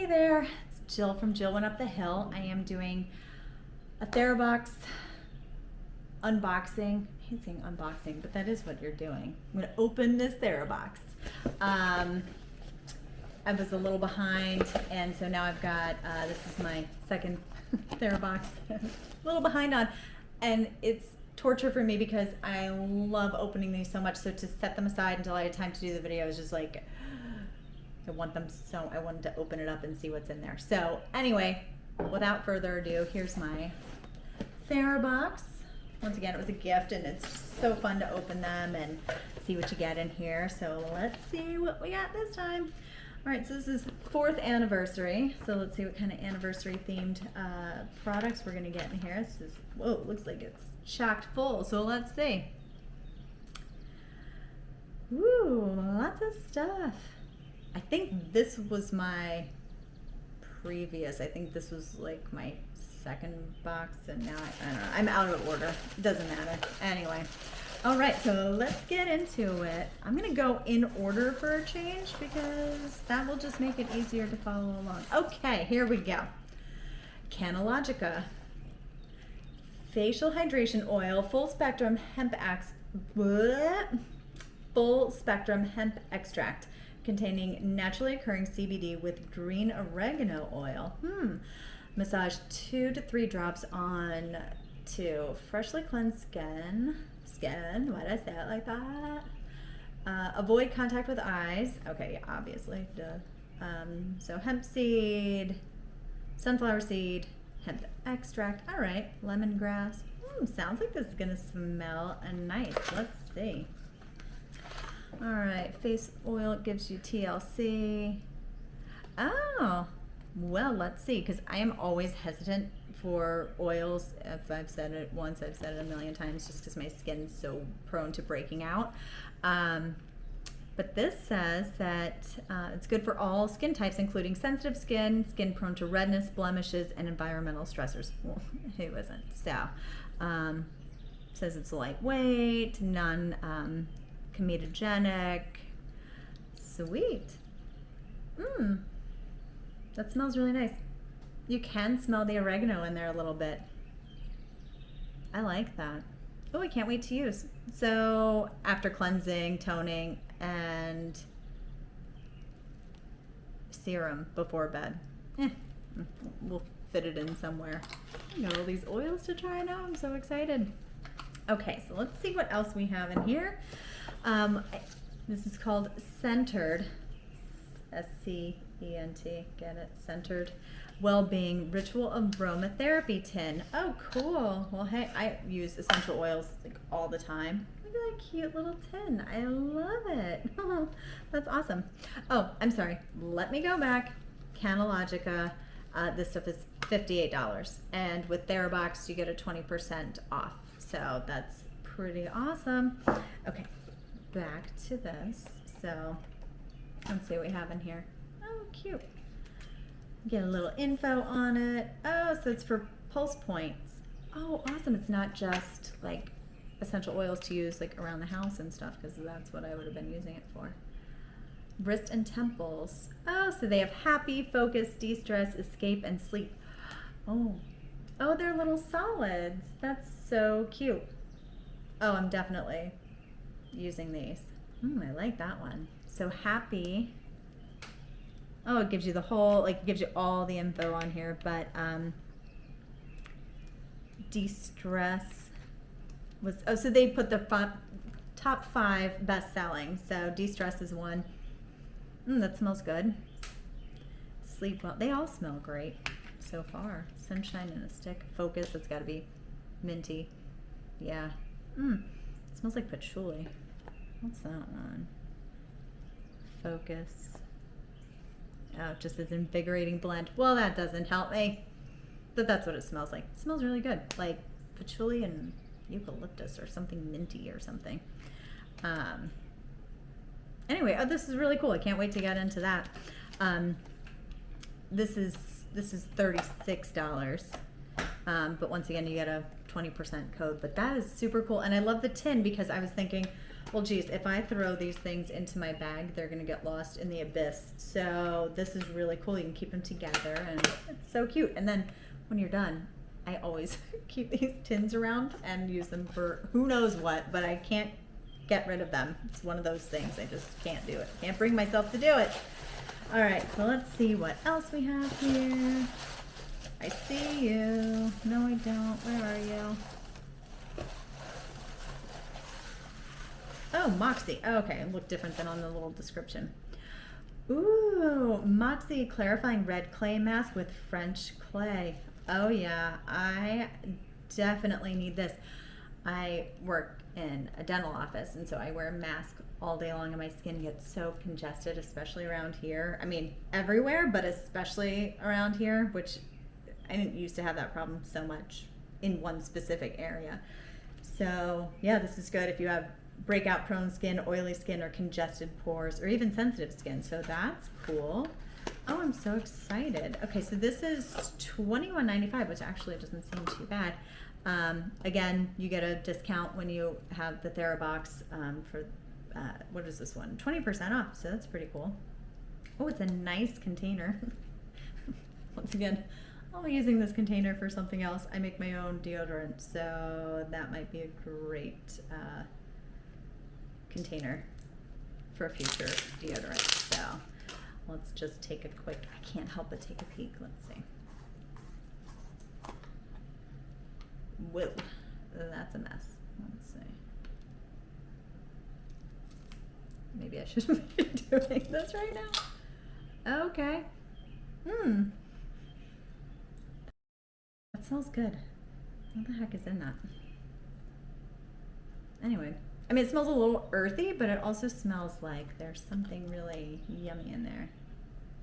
Hey there, it's Jill from Jill1 Up the Hill. I am doing a Therabox unboxing. I hate saying unboxing, but that is what you're doing. I'm going to open this Therabox. I was a little behind, and so now I've got, this is my second Therabox, a little behind on, and it's torture for me because I love opening these so much, so to set them aside until I had time to do the video is just like, I wanted to open it up and see what's in there. So anyway, without further ado, here's my Therabox. Once again, it was a gift and it's so fun to open them and see what you get in here. So let's see what we got this time. All right, so this is 4th anniversary. So let's see what kind of anniversary themed products we're gonna get in here. This is, whoa, it looks like it's chocked full. So let's see. Ooh, lots of stuff. I think this was my previous, I think this was like my second box, and now I don't know, I'm out of order. It doesn't matter. Anyway, all right, so let's get into it. I'm gonna go in order for a change because that will just make it easier to follow along. Okay, here we go. Canologica Facial Hydration Oil, Full Spectrum Hemp Extract, containing naturally occurring CBD with green oregano oil. Massage 2 to 3 drops on to freshly cleansed skin. Why did I say it like that? Avoid contact with eyes. Okay, yeah, obviously, duh. So hemp seed, sunflower seed, hemp extract. All right, lemongrass. Sounds like this is gonna smell nice. Let's see. All right, face oil gives you TLC. Oh, well, let's see, because I am always hesitant for oils. If I've said it once, I've said it a million times, just because my skin's so prone to breaking out. But this says that it's good for all skin types, including sensitive skin, skin prone to redness, blemishes, and environmental stressors. Well, who isn't? So, says it's lightweight, comedogenic. Sweet. That smells really nice. You can smell the oregano in there a little bit. I like that. Oh, I can't wait to use. So after cleansing, toning, and serum before bed. We'll fit it in somewhere. I got all these oils to try now. I'm so excited. Okay, so let's see what else we have in here. This is called Centered, S-C-E-N-T, get it? Centered Wellbeing Ritual Aromatherapy Tin. Oh, cool. Well, hey, I use essential oils like all the time. Look at that cute little tin. I love it. That's awesome. Oh, I'm sorry. Let me go back. Canologica. This stuff is $58, and with Therabox you get a 20% off. So that's pretty awesome. Okay, back to this. So let's see what we have in here. Oh, cute. Get a little info on it. Oh, so it's for pulse points. Oh, awesome. It's not just like essential oils to use like around the house and stuff, because that's what I would have been using it for. Wrist and temples. Oh, so they have happy, focus, de-stress, escape, and sleep. Oh, they're little solids. That's so cute. Oh, I'm definitely using these. I like that one. So happy. Oh, it gives you the whole, like, it gives you all the info on here, but de-stress was, oh, so they put the top 5 best selling. So de-stress is one. That smells good. Sleep well. They all smell great so far. Sunshine in a stick. Focus, that's got to be minty. Yeah. It smells like patchouli. What's that one? Focus. Oh, just this invigorating blend. Well, that doesn't help me. But that's what it smells like. It smells really good. Like patchouli and eucalyptus or something minty or something. Anyway, oh, this is really cool. I can't wait to get into that. This is $36. But once again, you get a 20% code. But that is super cool. And I love the tin because I was thinking, Well, geez, if I throw these things into my bag, they're gonna get lost in the abyss. So this is really cool. You can keep them together, and it's so cute. And then when you're done, I always keep these tins around and use them for who knows what, but I can't get rid of them. It's one of those things. I just can't do it. Can't bring myself to do it. All right, so let's see what else we have here. I see you. No, I don't. Where are you? Oh, Moxie. Oh, okay, it looked different than on the little description. Ooh, Moxie clarifying red clay mask with French clay. Oh yeah, I definitely need this. I work in a dental office, and so I wear a mask all day long, and my skin gets so congested, especially around here. I mean, everywhere, but especially around here, which I didn't used to have that problem so much in one specific area. So yeah, this is good if you have breakout prone skin, oily skin, or congested pores, or even sensitive skin. So that's cool. Oh, I'm so excited. Okay, so this is $21.95, which actually doesn't seem too bad. Again, you get a discount when you have the Therabox for, what is this one? 20% off, so that's pretty cool. Oh, it's a nice container. Once again, I'll be using this container for something else. I make my own deodorant, so that might be a great container for a future deodorant. So let's just take a quick, I can't help but take a peek. Let's see. Whoa, that's a mess. Let's see. Maybe I shouldn't be doing this right now. Okay. That smells good. What the heck is in that? Anyway, I mean, it smells a little earthy, but it also smells like there's something really yummy in there.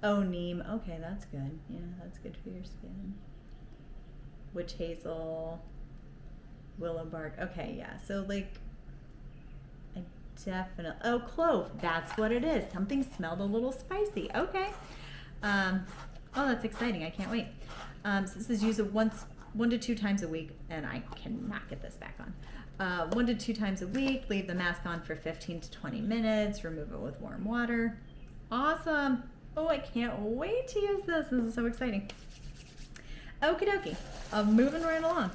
Oh, neem. Okay, that's good. Yeah, that's good for your skin. Witch hazel, willow bark. Okay, yeah. So like, I definitely. Oh, clove. That's what it is. Something smelled a little spicy. Okay. Oh, that's exciting. I can't wait. So this is used 1 to 2 times a week, and I cannot get this back on. 1 to 2 times a week. Leave the mask on for 15 to 20 minutes. Remove it with warm water. Awesome. Oh, I can't wait to use this. This is so exciting. Okie dokie. I'm moving right along.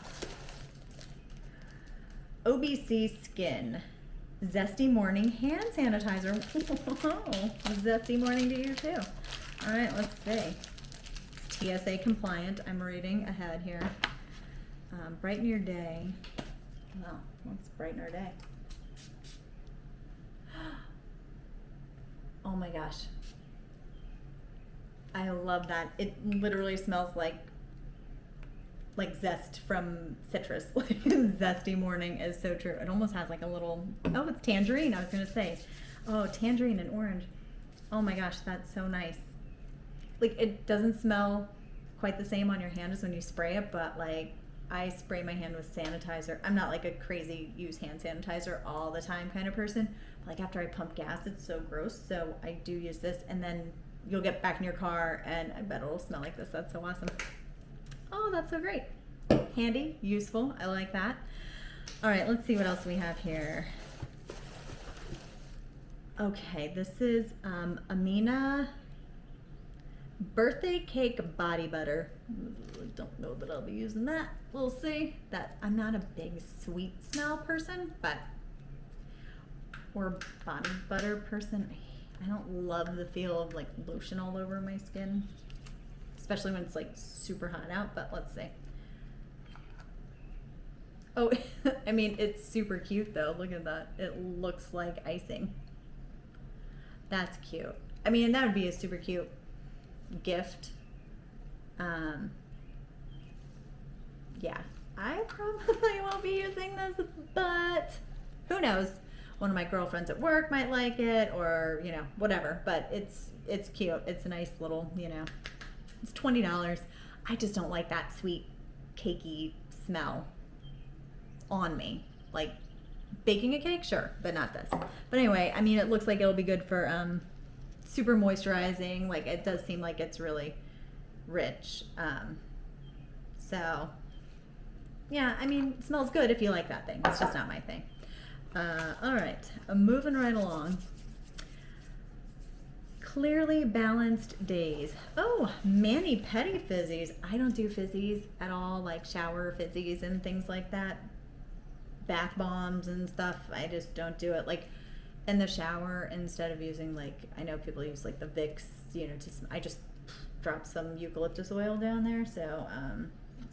OBC Skin Zesty Morning Hand Sanitizer. Zesty Morning to you too. All right, let's see. TSA compliant. I'm reading ahead here. Brighten your day. Well, let's brighten our day. Oh my gosh. I love that. It literally smells like zest from citrus. Zesty Morning is so true. It almost has like a little, oh, it's tangerine. I was going to say, oh, tangerine and orange. Oh my gosh, that's so nice. Like, it doesn't smell quite the same on your hand as when you spray it, but like, I spray my hand with sanitizer. I'm not like a crazy use hand sanitizer all the time kind of person. Like after I pump gas, it's so gross. So I do use this, and then you'll get back in your car and I bet it'll smell like this. That's so awesome. Oh, that's so great. Handy, useful. I like that. All right, let's see what else we have here. Okay, this is Amina birthday cake body butter. Don't know that I'll be using that. We'll see. That I'm not a big sweet smell person, but or body butter person. I don't love the feel of like lotion all over my skin, especially when it's like super hot out, but let's see. Oh, I mean, it's super cute though. Look at that. It looks like icing. That's cute. I mean, that would be a super cute gift. Yeah, I probably won't be using this, but who knows? One of my girlfriends at work might like it, or you know, whatever. But it's cute. It's a nice little, you know, it's $20. I just don't like that sweet, cakey smell on me. Like baking a cake, sure, but not this. But anyway, I mean, it looks like it'll be good for super moisturizing. Like it does seem like it's really rich. So yeah, I mean, it smells good if you like that thing. It's just not my thing. All right, I'm moving right along. Clearly balanced days. Oh, Manny Pedi Fizzies. I don't do fizzies at all, like shower fizzies and things like that. Bath bombs and stuff. I just don't do it. Like in the shower, instead of using, like, I know people use like the Vicks, you know, I just drop some eucalyptus oil down there, so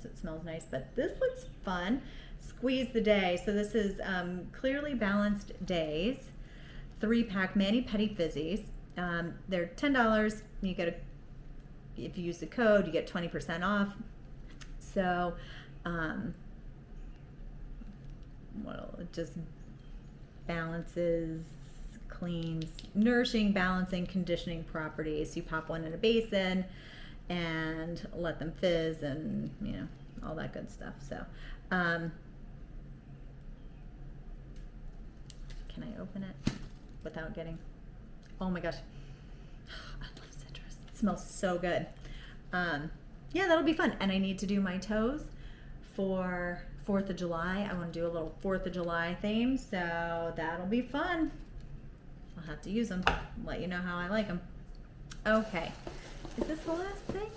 it smells nice. But this looks fun. Squeeze the day. So this is Clearly Balanced Days, 3-pack Manny Pedi Fizzies. They're $10. You get if you use the code, you get 20% off. So it just balances, cleans, nourishing, balancing, conditioning properties. You pop one in a basin and let them fizz, and you know, all that good stuff. So can I open it without getting, oh my gosh, I love citrus. It smells so good. Yeah, that'll be fun. And I need to do my toes for 4th of July. I want to do a little 4th of July theme, so that'll be fun. I'll have to use them, let you know how I like them. Okay, is this the last thing?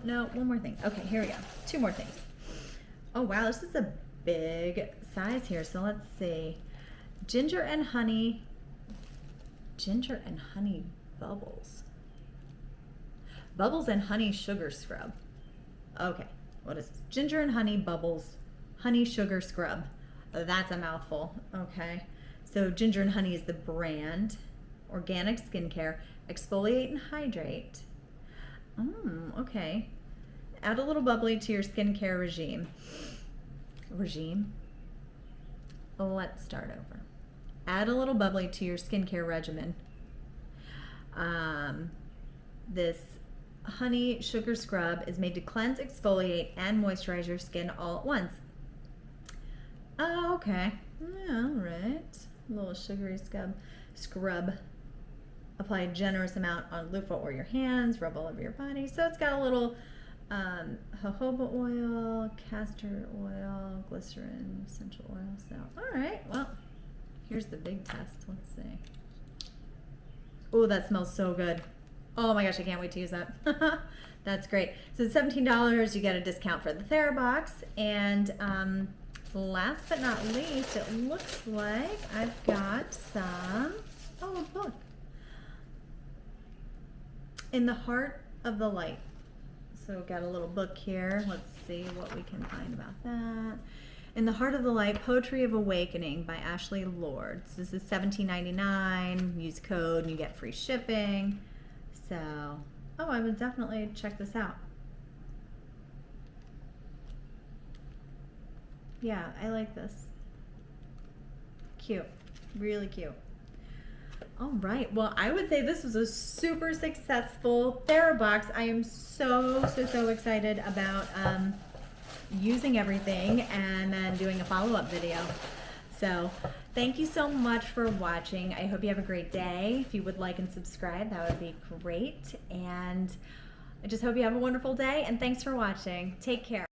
No, one more thing. Okay, here we go. 2 more things. Oh wow, this is a big size here, so let's see. Ginger and honey bubbles. Bubbles and honey sugar scrub. Okay, what is this? Ginger and honey bubbles, honey sugar scrub. That's a mouthful. Okay, so Ginger and Honey is the brand. Organic skincare, exfoliate and hydrate. Okay. Add a little bubbly to your skincare regime. Let's start over. Add a little bubbly to your skincare regimen. This honey sugar scrub is made to cleanse, exfoliate, and moisturize your skin all at once. Oh, okay. Yeah, all right. A little sugary scrub. Apply a generous amount on loofah or your hands. Rub all over your body. So it's got a little jojoba oil, castor oil, glycerin, essential oil. So, all right. Well, here's the big test. Let's see. Oh, that smells so good. Oh my gosh, I can't wait to use that. That's great. So it's $17. You get a discount for the Therabox. And last but not least, it looks like I've got some, oh, a book. In the Heart of the Light. So we've got a little book here. Let's see what we can find about that. In the Heart of the Light, Poetry of Awakening by Ashley Lords. This is $17.99. Use code and you get free shipping. So, oh, I would definitely check this out. Yeah, I like this. Cute. Really cute. All right. Well, I would say this was a super successful Therabox. I am so excited about using everything and then doing a follow-up video. So thank you so much for watching. I hope you have a great day. If you would like and subscribe, that would be great. And I just hope you have a wonderful day, and thanks for watching. Take care.